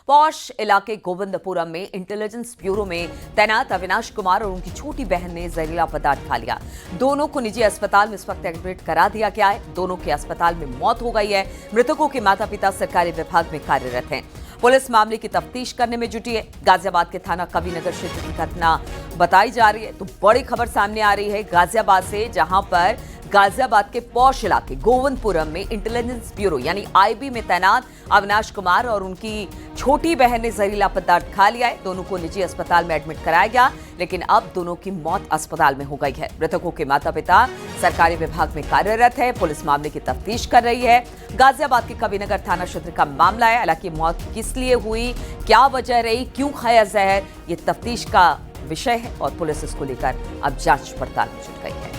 पौष इलाके गोविंदपुरम में intelligence bureau में तैनात अविनाश कुमार और उनकी छोटी बहन ने जहरीला पदार्थ खा लिया। दोनों को निजी अस्पताल में इस वक्त एडमिट करा दिया गया है। दोनों की अस्पताल में मौत हो गई है। मृतकों के माता पिता सरकारी विभाग में कार्यरत हैं। पुलिस मामले की तफ्तीश करने में जुटी है। गाजियाबाद के थाना कविनगर क्षेत्र की घटना बताई जा रही है तो बड़ी खबर सामने आ रही है गाजियाबाद से, जहां पर गाजियाबाद के पौष इलाके गोविंदपुरम में इंटेलिजेंस ब्यूरो यानी आईबी में तैनात अविनाश कुमार और उनकी छोटी बहन ने जहरीला पदार्थ खा लिया है। दोनों को निजी अस्पताल में एडमिट कराया गया, लेकिन अब दोनों की मौत अस्पताल में हो गई है। मृतकों के माता पिता सरकारी विभाग में कार्यरत है। पुलिस मामले की तफ्तीश कर रही है। गाजियाबाद के कविनगर थाना क्षेत्र का मामला है। हालांकि मौत किस लिए हुई, क्या वजह रही, क्यों खाया जहर, ये तफ्तीश का विषय है और पुलिस इसको लेकर अब जांच पड़ताल में जुट गई है।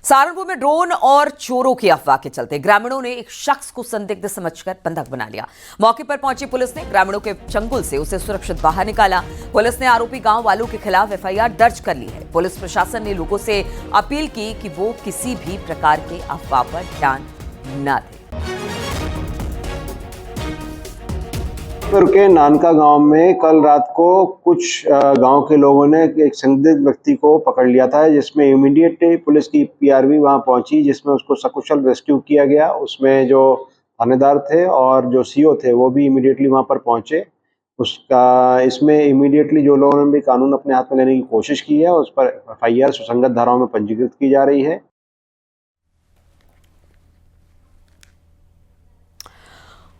सहारनपुर में ड्रोन और चोरों की अफवाह के चलते ग्रामीणों ने एक शख्स को संदिग्ध समझकर बंधक बना लिया। मौके पर पहुंची पुलिस ने ग्रामीणों के चंगुल से उसे सुरक्षित बाहर निकाला। पुलिस ने आरोपी गांव वालों के खिलाफ एफआईआर दर्ज कर ली है। पुलिस प्रशासन ने लोगों से अपील की कि वो किसी भी प्रकार के अफवाह पर ध्यान न दें। के नानका गांव में कल रात को कुछ गांव के लोगों ने एक संदिग्ध व्यक्ति को पकड़ लिया था, जिसमें इमीडिएटली पुलिस की पीआरवी वहां पहुंची, जिसमें उसको सकुशल रेस्क्यू किया गया। उसमें जो थानेदार थे और जो सीओ थे वो भी इमीडिएटली वहां पर पहुंचे। इसमें इमीडिएटली जो लोगों ने भी कानून अपने हाथ में लेने की कोशिश की है, उस पर एफआईआर सुसंगत धाराओं में पंजीकृत की जा रही है।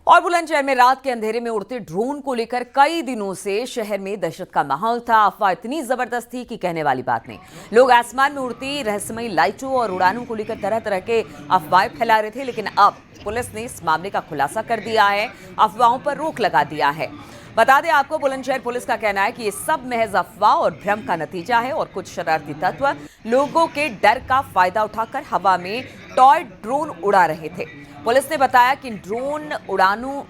और बुलंदशहर में रात के अंधेरे में उड़ते ड्रोन को लेकर कई दिनों से शहर में दहशत का माहौल था। अफवाह इतनी जबरदस्त थी कि कहने वाली बात नहीं। लोग आसमान में उड़ती रहस्यमयी लाइटों और उड़ानों को लेकर तरह तरह के अफवाहें फैला रहे थे, लेकिन अब पुलिस ने इस मामले का खुलासा कर दिया है, अफवाहों पर रोक लगा दिया है। बता दें आपको, बुलंदशहर पुलिस का कहना है कि ये सब महज अफवाह और भ्रम का नतीजा है और कुछ शरारती तत्व लोगों के डर का फायदा उठाकर हवा में टॉय ड्रोन उड़ा रहे थे। पुलिस ने बताया कि ड्रोन उड़ानों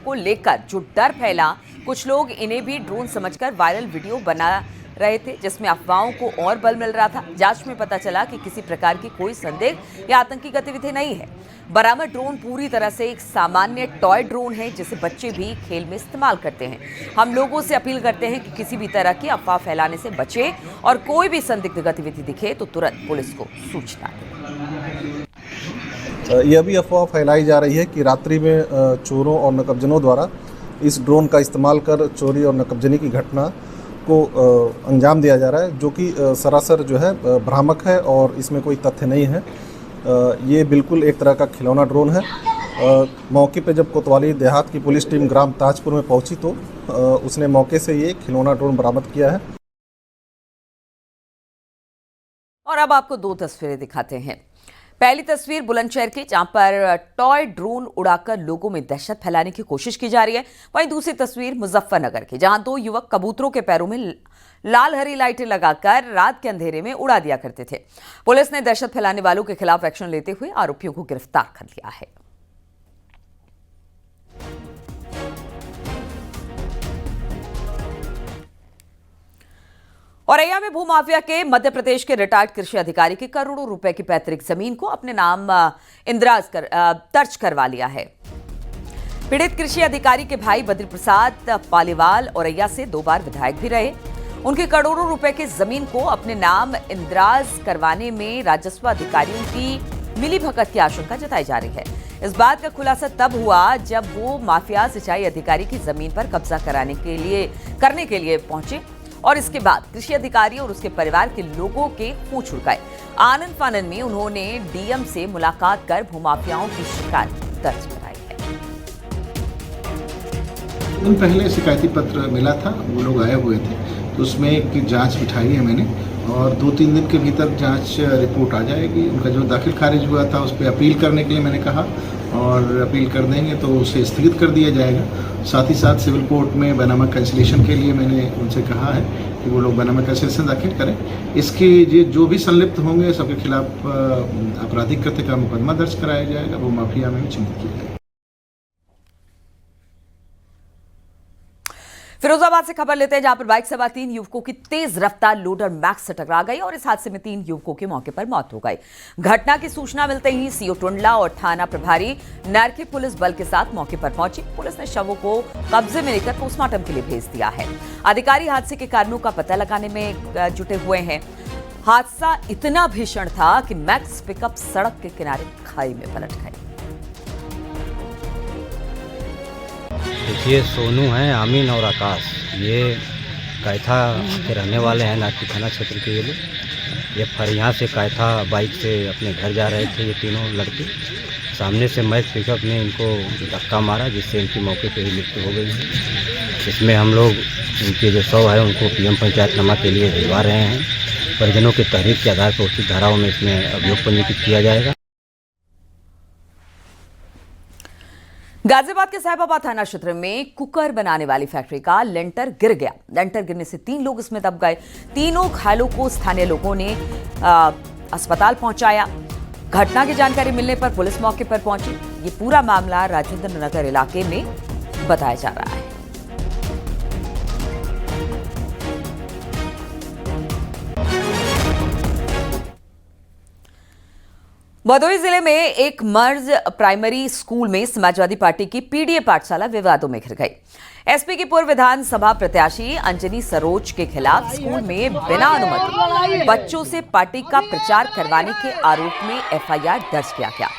को लेकर जो डर फैला, कुछ लोग इन्हें भी ड्रोन समझकर वायरल वीडियो बना रहे थे, जिसमें अफवाहों को और बल मिल रहा था। जांच में पता चला कि किसी प्रकार की कोई संदिग्ध या आतंकी गतिविधि नहीं है। बरामद ड्रोन पूरी तरह से एक सामान्य टॉय ड्रोन है, जिसे बच्चे भी खेल में इस्तेमाल करते हैं। हम लोगों से अपील करते हैं कि किसी भी तरह की अफवाह फैलाने से बचें और कोई भी संदिग्ध गतिविधि दिखे तो तुरंत पुलिस को सूचना दें। यह भी अफवाह फैलाई जा रही है कि रात्रि में चोरों और नकबजनों द्वारा इस ड्रोन का इस्तेमाल कर चोरी और नकबजनी की घटना को अंजाम दिया जा रहा है, जो कि सरासर जो है भ्रामक है और इसमें कोई तथ्य नहीं है। ये बिल्कुल एक तरह का खिलौना ड्रोन है। मौके पे जब कोतवाली देहात की पुलिस टीम ग्राम ताजपुर में पहुंची तो उसने मौके से ये खिलौना ड्रोन बरामद किया है। और अब आपको दो तस्वीरें दिखाते हैं। पहली तस्वीर बुलंदशहर की, जहां पर टॉय ड्रोन उड़ाकर लोगों में दहशत फैलाने की कोशिश की जा रही है। वहीं दूसरी तस्वीर मुजफ्फरनगर की, जहां दो युवक कबूतरों के पैरों में लाल हरी लाइटें लगाकर रात के अंधेरे में उड़ा दिया करते थे। पुलिस ने दहशत फैलाने वालों के खिलाफ एक्शन लेते हुए आरोपियों को गिरफ्तार कर लिया है। औरैया में भूमाफिया के मध्य प्रदेश के रिटायर्ड कृषि अधिकारी की करोड़ों रुपए की पैतृक जमीन को अपने नाम दर्ज करवा लिया है। पीड़ित कृषि अधिकारी के भाई बद्री प्रसाद पालीवाल औरैया से 2 बार विधायक भी रहे। उनकी करोड़ों रुपए की जमीन को अपने नाम इंद्राज करवाने में राजस्व अधिकारियों की मिलीभगत की आशंका जताई जा रही है। इस बात का खुलासा तब हुआ जब वो माफिया सिंचाई अधिकारी की जमीन पर कब्जा करने के लिए पहुंचे और इसके बाद कृषि अधिकारी और उसके परिवार के लोगों के खून छुड़ गए। आनंद फानन में उन्होंने डीएम से मुलाकात कर भूमाफियाओं की शिकायत दर्ज कराई है। दिन पहले शिकायती पत्र मिला था, वो लोग आए हुए थे, तो उसमें एक जांच बिठाई है मैंने और 2-3 दिन के भीतर जांच रिपोर्ट आ जाएगी। उनका जो दाखिल खारिज हुआ था उस पर अपील करने के लिए मैंने कहा और अपील कर देंगे तो उसे स्थगित कर दिया जाएगा। साथ ही साथ सिविल कोर्ट में बैनामा कैंसिलेशन के लिए मैंने उनसे कहा है कि वो लोग बैनामा कैंसिलेशन दाखिल करें। इसके जो भी संलिप्त होंगे सबके खिलाफ आपराधिक कृत्य का मुकदमा दर्ज कराया जाएगा, वो माफिया में चिन्हित किया जाएगा। फिरोजाबाद से खबर लेते हैं, जहां पर बाइक सवार 3 युवकों की तेज रफ्तार लोडर मैक्स से टकरा गई और इस हादसे में 3 युवकों की मौके पर मौत हो गई। घटना की सूचना मिलते ही सीओ टुंडला और थाना प्रभारी नारकी पुलिस बल के साथ मौके पर पहुंची। पुलिस ने शवों को कब्जे में लेकर पोस्टमार्टम के लिए भेज दिया है। अधिकारी हादसे के कारणों का पता लगाने में जुटे हुए हैं। हादसा इतना भीषण था कि मैक्स पिकअप सड़क के किनारे खाई में पलट गई। देखिए, सोनू हैं, आमीन और आकाश, ये कैथा के रहने वाले हैं, नाटकी थाना क्षेत्र के ये लोग। ये फरियाँ से कैथा बाइक से अपने घर जा रहे थे। ये तीनों लड़के सामने से मैक्स पिकअप ने इनको धक्का मारा, जिससे इनकी मौके पर ही मृत्यु हो गई है। इसमें हम लोग इनके जो शव है उनको पीएम पंचायतनामा के लिए भिजवा रहे हैं। परिजनों की तहरीर के आधार पर उचित धाराओं में इसमें अभियोग पंजीकृत किया जाएगा। गाजियाबाद के साहिबाबाद थाना क्षेत्र में कुकर बनाने वाली फैक्ट्री का लेंटर गिर गया। लेंटर गिरने से 3 लोग इसमें दब गए। तीनों घायलों को स्थानीय लोगों ने अस्पताल पहुंचाया। घटना की जानकारी मिलने पर पुलिस मौके पर पहुंची। ये पूरा मामला राजेंद्र नगर इलाके में बताया जा रहा है। भदोही जिले में एक मर्ज प्राइमरी स्कूल में समाजवादी पार्टी की पीडीए पाठशाला विवादों में घिर गई। एसपी की पूर्व विधानसभा प्रत्याशी अंजनी सरोज के खिलाफ स्कूल में बिना अनुमति बच्चों से पार्टी का प्रचार करवाने के आरोप में एफआईआर दर्ज किया गया।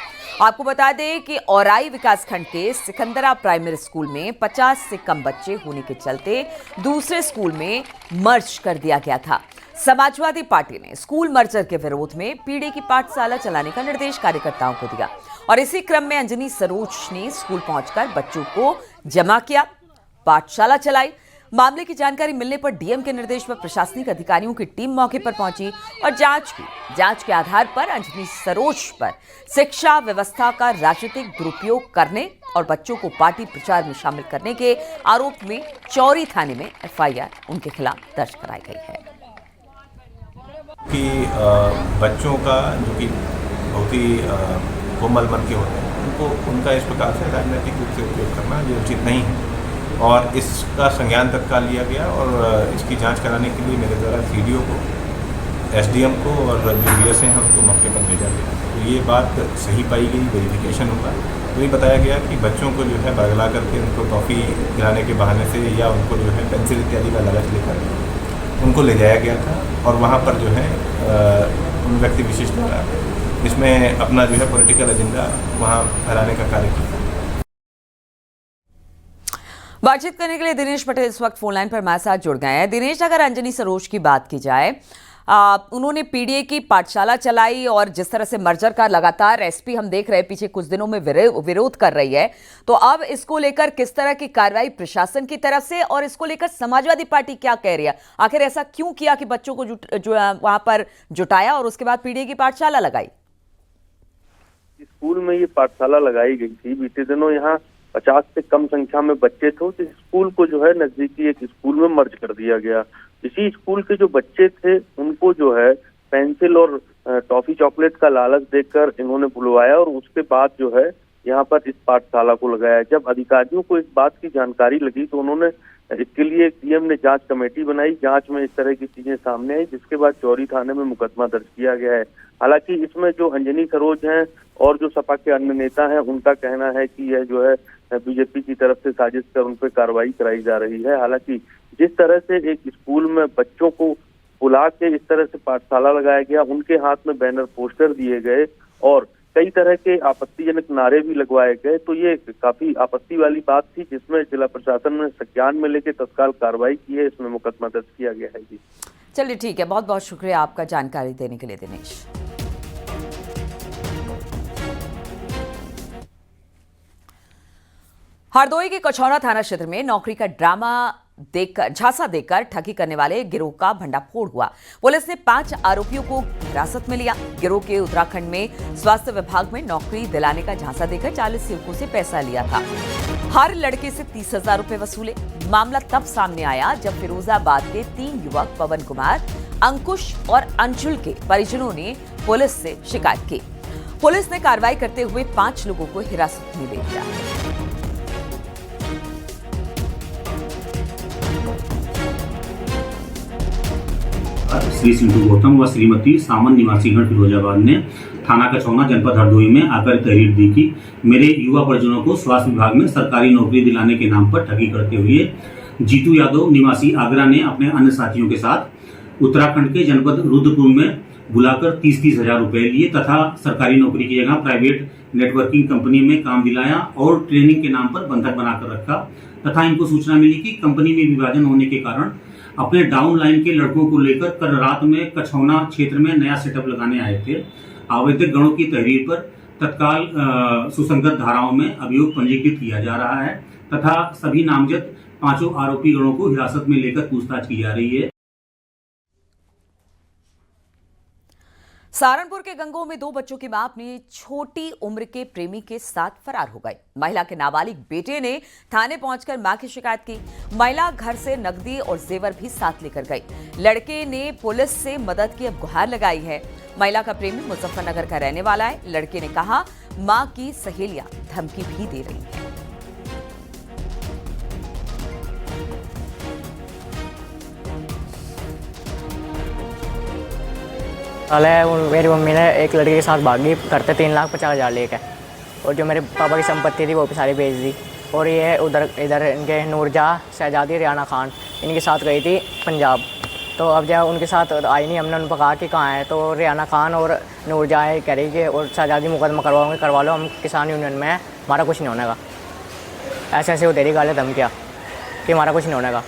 आपको बता दें कि औराई विकासखंड के सिकंदरा प्राइमरी स्कूल में 50 से कम बच्चे होने के चलते दूसरे स्कूल में मर्ज कर दिया गया था। समाजवादी पार्टी ने स्कूल मर्जर के विरोध में पीडीए की पाठशाला चलाने का निर्देश कार्यकर्ताओं को दिया और इसी क्रम में अंजनी सरोज ने स्कूल पहुंचकर बच्चों को जमा किया, पाठशाला चलाई। मामले की जानकारी मिलने पर डीएम के निर्देश पर प्रशासनिक अधिकारियों की टीम मौके पर पहुंची और जांच के आधार पर अंजनी सरोज पर शिक्षा व्यवस्था का राजनीतिक दुरुपयोग करने और बच्चों को पार्टी प्रचार में शामिल करने के आरोप में चौरी थाने में एफआईआर उनके खिलाफ दर्ज कराई गई है। कि बच्चों का जो कि बहुत ही कोमल मन के होते हैं, उनको उनका इस प्रकार से राजनीतिक रूप से उपयोग करना ये उचित नहीं है और इसका संज्ञान तत्काल लिया गया और इसकी जांच कराने के लिए मेरे द्वारा सीडीओ को, एसडीएम को और जो डीएस हैं उनको मौके पर भेजा गया। तो ये बात सही पाई गई, वेरिफिकेशन होगा। तो ये बताया गया कि बच्चों को जो है बरगला करके उनको टॉफ़ी खिलाने के बहाने से या उनको जो है पेंसिल इत्यादि का लालच लेकर उनको ले जाया गया था और वहाँ पर जो है उन व्यक्ति विशिष्ट द्वारा इसमें अपना जो है पॉलिटिकल एजेंडा वहाँ फैलाने का कार्य किया। बातचीत करने के लिए दिनेश पटेल इस वक्त फोन लाइन पर हमारे साथ जुड़ गए हैं। दिनेश, अगर अंजनी सरोज की बात की जाए, उन्होंने पीडीए की पाठशाला चलाई और जिस तरह से मर्जर का लगातार एसपी हम देख रहे हैं पिछले कुछ दिनों में विरोध कर रही है, तो अब इसको लेकर किस तरह की कार्रवाई प्रशासन की तरफ से और इसको लेकर समाजवादी पार्टी क्या कह रही है? आखिर ऐसा क्यों किया कि बच्चों को वहां पर जुटाया और उसके बाद पीडीए की पाठशाला लगाई? स्कूल में ये पाठशाला लगाई गई थी। बीते दिनों यहाँ 50 से कम संख्या में बच्चे थे। तो स्कूल को जो है नजदीकी एक स्कूल में मर्ज कर दिया गया। इसी स्कूल के जो बच्चे थे उनको जो है पेंसिल और टॉफी चॉकलेट का लालच देकर इन्होंने बुलवाया और उसके बाद जो है यहाँ पर इस पाठशाला को लगाया। जब अधिकारियों को इस बात की जानकारी लगी तो उन्होंने इसके लिए डीएम ने जांच कमेटी बनाई। जांच में इस तरह की चीजें सामने आई, जिसके बाद चौरी थाने में मुकदमा दर्ज किया गया है। हालांकि इसमें जो अंजनी सरोज हैं और जो सपा के अन्य नेता हैं, उनका कहना है कि यह जो है बीजेपी की तरफ से साजिश कर उन पर कार्रवाई कराई जा रही है। हालांकि जिस तरह से एक स्कूल में बच्चों को बुला के इस तरह से पाठशाला लगाया गया, उनके हाथ में बैनर पोस्टर दिए गए और कई तरह के आपत्तिजनक नारे भी लगवाए गए, तो ये काफी आपत्ति वाली बात थी, जिसमें जिला प्रशासन ने संज्ञान में लेकर तत्काल कार्रवाई की है। इसमें मुकदमा दर्ज किया गया है। जी चलिए, ठीक है, बहुत बहुत शुक्रिया आपका जानकारी देने के लिए दिनेश। हरदोई के कछौरा थाना क्षेत्र में नौकरी का ड्रामा देखकर झांसा देकर ठगी करने वाले गिरोह का भंडाफोड़ हुआ। पुलिस ने 5 आरोपियों को हिरासत में लिया। गिरोह के उत्तराखंड में स्वास्थ्य विभाग में नौकरी दिलाने का झांसा देकर 40 युवकों से पैसा लिया था। हर लड़के से 30,000 रुपए वसूले। मामला तब सामने आया जब फिरोजाबाद के 3 युवक पवन कुमार, अंकुश और अंशुल के परिजनों ने पुलिस से शिकायत की। पुलिस ने कार्रवाई करते हुए 5 लोगों को हिरासत में ले लिया। श्री सिंटू गौतम व श्रीमती सामन निवासीगण फिरोजाबाद ने थाना कछौना जनपद हरदोई में आकर तहरीर दी कि मेरे युवा परिजनों को स्वास्थ्य विभाग में सरकारी नौकरी दिलाने के नाम पर ठगी करते हुए जीतू यादव निवासी आगरा ने अपने अन्य साथियों के साथ उत्तराखंड के जनपद रुद्रपुर में बुलाकर 30-30 हजार रुपए लिए तथा सरकारी नौकरी की जगह प्राइवेट नेटवर्किंग कंपनी में काम दिलाया और ट्रेनिंग के नाम पर बंधक बनाकर रखा तथा इनको सूचना मिली कि कंपनी में विभाजन होने के कारण अपने डाउन लाइन के लड़कों को लेकर कल रात में कछौना क्षेत्र में नया सेटअप लगाने आए थे। आवेदक गणों की तहरीर पर तत्काल सुसंगत धाराओं में अभियोग पंजीकृत किया जा रहा है तथा सभी नामजद 5 आरोपी गणों को हिरासत में लेकर पूछताछ की जा रही है। सहारनपुर के गंगोह में 2 बच्चों की मां अपनी छोटी उम्र के प्रेमी के साथ फरार हो गई। महिला के नाबालिग बेटे ने थाने पहुंचकर मां की शिकायत की। महिला घर से नकदी और जेवर भी साथ लेकर गई। लड़के ने पुलिस से मदद की अब गुहार लगाई है। महिला का प्रेमी मुजफ्फरनगर का रहने वाला है। लड़के ने कहा मां की सहेलियां धमकी भी दे रही हैं। मेरी मम्मी ने एक लड़के के साथ भागी करते 3,50,000 लेके और जो मेरे पापा की संपत्ति थी वो भी सारी बेच दी। और ये इधर इनके नूरजहाँ, शहजादी, रियाना खान इनके साथ गई थी पंजाब। तो अब जब उनके साथ आई नहीं, हमने उनको कहा कि कहाँ है, तो रियाना खान और नूरजहाँ कह रही कि और शहजादी मुकदमा करवाओगे करवा लो, हम किसान यूनियन में हमारा कुछ नहीं होने का। ऐसे ऐसे वो दे रही गाले धमकियाँ कि हमारा कुछ नहीं होने का।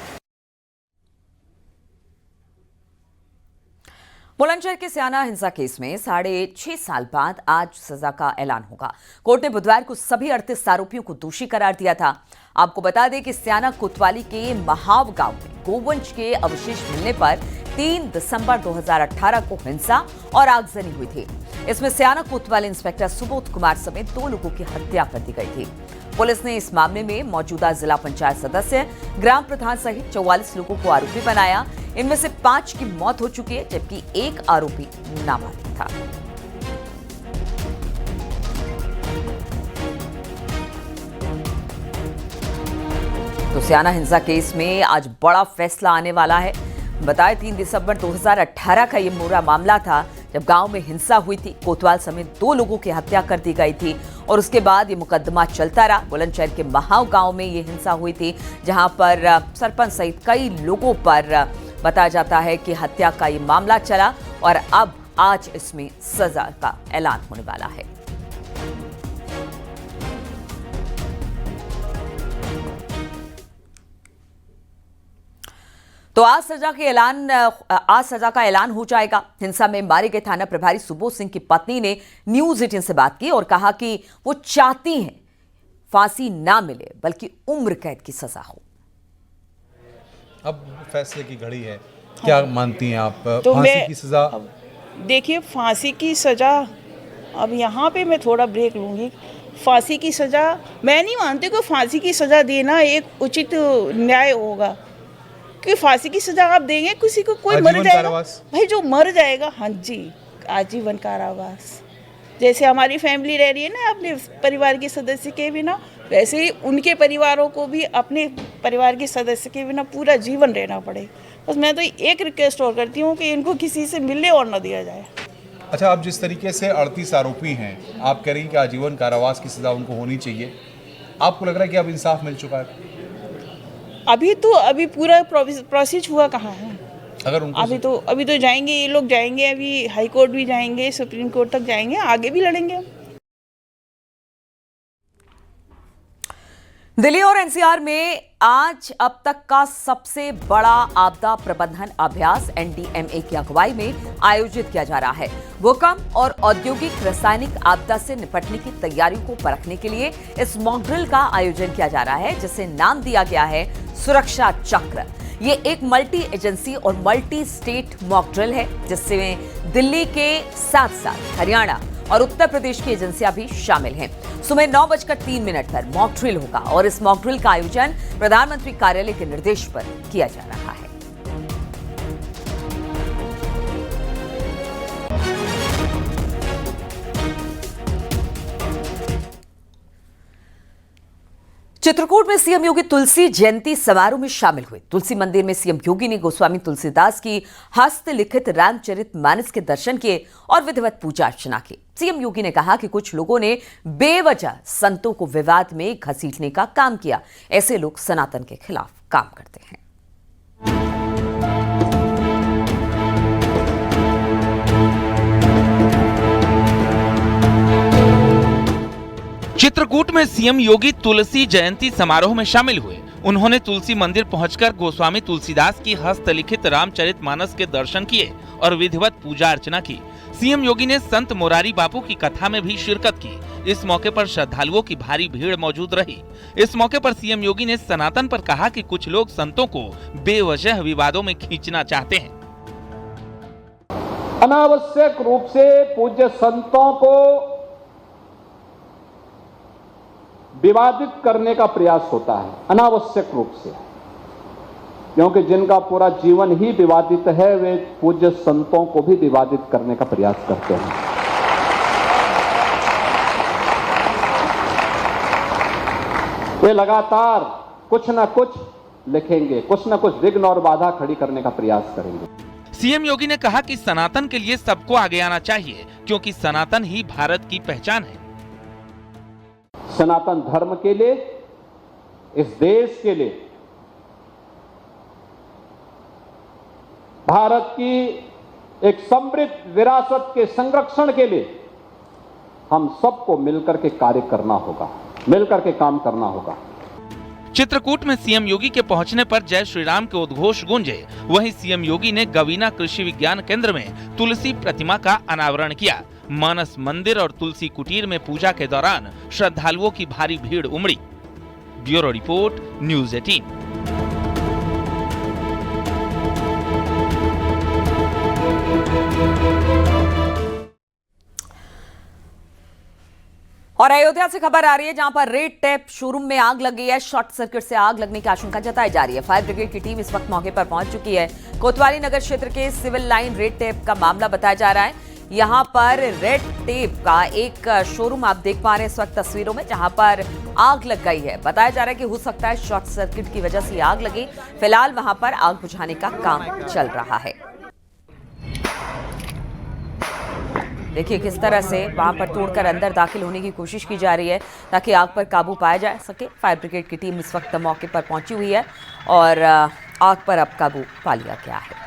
बुलंदशहर के स्याना हिंसा केस में 6.5 साल बाद आज सजा का ऐलान होगा। कोर्ट ने बुधवार को सभी 38 आरोपियों को दोषी करार दिया था। आपको बता दें कि स्याना कोतवाली के महाव गांव में गोवंश के अवशेष मिलने पर 3 दिसंबर 2018 को हिंसा और आगजनी हुई थी। इसमें स्याना कोतवाली इंस्पेक्टर सुबोध कुमार समेत 2 लोगों की हत्या कर दी गई थी। पुलिस ने इस मामले में मौजूदा जिला पंचायत सदस्य, ग्राम प्रधान सहित 44 लोगों को आरोपी बनाया। इनमें से 5 की मौत हो चुकी है जबकि 1 आरोपी नाबालिग था। तो स्याना हिंसा केस में आज बड़ा फैसला आने वाला है। बताए 3 दिसंबर 2018 का ये पूरा मामला था जब गांव में हिंसा हुई थी। कोतवाल समेत 2 लोगों की हत्या कर दी गई थी और उसके बाद ये मुकदमा चलता रहा। बुलंदशहर के महाव गांव में ये हिंसा हुई थी जहां पर सरपंच सहित कई लोगों पर बताया जाता है कि हत्या का ये मामला चला और अब आज इसमें सजा का ऐलान होने वाला है। तो आज सजा का ऐलान हो जाएगा। हिंसा में मारे गए थाना प्रभारी सुबोध सिंह की पत्नी ने न्यूज 18 से बात की और कहा कि वो चाहती हैं फांसी ना मिले बल्कि उम्र कैद की सजा हो। अब फैसले की घड़ी है, क्या मानती हैं आप? तो फांसी की सजा? देखिए, फांसी की सजा, अब यहाँ पे मैं थोड़ा ब्रेक लूँगी। फांसी की सजा मैं नहीं मानती कि फांसी की सजा देना एक उचित न्याय होगा, कि फांसी की सजा आप देंगे किसी को, कोई मर जाएगा भाई, जो मर जाएगा, हाँ जी, आजीवन कारावास। जैसे हमारी फैमिली रह रही है ना अपने परिवार के सदस्य के बिना, वैसे ही उनके परिवारों को भी अपने परिवार के सदस्य के बिना पूरा जीवन रहना पड़े। बस मैं तो एक रिक्वेस्ट और करती हूँ कि इनको किसी से मिलने और ना दिया जाए। अच्छा, आप जिस तरीके से 38 आरोपी हैं, आप कह रही हैं कि आजीवन कारावास की सजा उनको होनी चाहिए, आपको लग रहा है कि अब इंसाफ मिल चुका है? अभी पूरा प्रोसेस हुआ कहाँ है? अगर उनको अभी तो जाएंगे, ये लोग जाएंगे, अभी हाई कोर्ट भी जाएंगे, सुप्रीम कोर्ट तक जाएंगे, आगे भी लड़ेंगे। दिल्ली और एनसीआर में आज अब तक का सबसे बड़ा आपदा प्रबंधन अभ्यास एनडीएमए की अगुवाई में आयोजित किया जा रहा है। भूकंप और औद्योगिक रासायनिक आपदा से निपटने की तैयारियों को परखने के लिए इस मॉक ड्रिल का आयोजन किया जा रहा है, जिसे नाम दिया गया है सुरक्षा चक्र। ये एक मल्टी एजेंसी और मल्टी स्टेट मॉक ड्रिल है, जिसमें दिल्ली के साथ साथ हरियाणा और उत्तर प्रदेश की एजेंसियां भी शामिल हैं। सुबह 9:03 पर मॉक ड्रिल होगा और इस मॉक ड्रिल का आयोजन प्रधानमंत्री कार्यालय के निर्देश पर किया जा रहा है। चित्रकूट में सीएम योगी तुलसी जयंती समारोह में शामिल हुए। तुलसी मंदिर में सीएम योगी ने गोस्वामी तुलसीदास की हस्तलिखित रामचरितमानस के दर्शन किए और विधिवत पूजा अर्चना की। सीएम योगी ने कहा कि कुछ लोगों ने बेवजह संतों को विवाद में घसीटने का काम किया। ऐसे लोग सनातन के खिलाफ काम करते हैं। चित्रकूट में सीएम योगी तुलसी जयंती समारोह में शामिल हुए। उन्होंने तुलसी मंदिर पहुंचकर गोस्वामी तुलसीदास की हस्तलिखित रामचरितमानस के दर्शन किए और विधिवत पूजा अर्चना की। सीएम योगी ने संत मोरारी बापू की कथा में भी शिरकत की। इस मौके पर श्रद्धालुओं की भारी भीड़ मौजूद रही। इस मौके पर सीएम योगी ने सनातन पर कहा कि कुछ लोग संतों को बेवजह विवादों में खींचना चाहते हैं। अनावश्यक रूप से पूज्य संतों को विवादित करने का प्रयास होता है, अनावश्यक रूप से, क्योंकि जिनका पूरा जीवन ही विवादित है वे पूज्य संतों को भी विवादित करने का प्रयास करते हैं। वे लगातार कुछ न कुछ लिखेंगे, कुछ न कुछ विघ्न और बाधा खड़ी करने का प्रयास करेंगे। सीएम योगी ने कहा कि सनातन के लिए सबको आगे आना चाहिए, क्योंकि सनातन ही भारत की पहचान है। सनातन धर्म के लिए, इस देश के लिए, भारत की एक समृद्ध विरासत के संरक्षण के लिए हम सबको मिलकर के कार्य करना होगा, मिलकर के काम करना होगा। चित्रकूट में सीएम योगी के पहुंचने पर जय श्री राम के उद्घोष गूंजे। वहीं सीएम योगी ने गवीना कृषि विज्ञान केंद्र में तुलसी प्रतिमा का अनावरण किया। मानस मंदिर और तुलसी कुटीर में पूजा के दौरान श्रद्धालुओं की भारी भीड़ उमड़ी। Bureau report, news 18। और अयोध्या से खबर आ रही है, जहां पर रेड टेप शोरूम में आग लग गई है। शॉर्ट सर्किट से आग लगने की आशंका जताई जा रही है। फायर ब्रिगेड की टीम इस वक्त मौके पर पहुंच चुकी है। कोतवाली नगर क्षेत्र के सिविल लाइन रेड टेप का मामला बताया जा रहा है। यहां पर रेड टेप का एक शोरूम आप देख पा रहे हैं इस वक्त तस्वीरों में, जहां पर आग लग गई है। बताया जा रहा है कि हो सकता है शॉर्ट सर्किट की वजह से आग लगी। फिलहाल वहां पर आग बुझाने का काम चल रहा है। देखिए किस तरह से वहां पर तोड़कर अंदर दाखिल होने की कोशिश की जा रही है ताकि आग पर काबू पाया जा सके। फायर ब्रिगेड की टीम इस वक्त मौके पर पहुंची हुई है और आग पर अब काबू पा लिया गया है।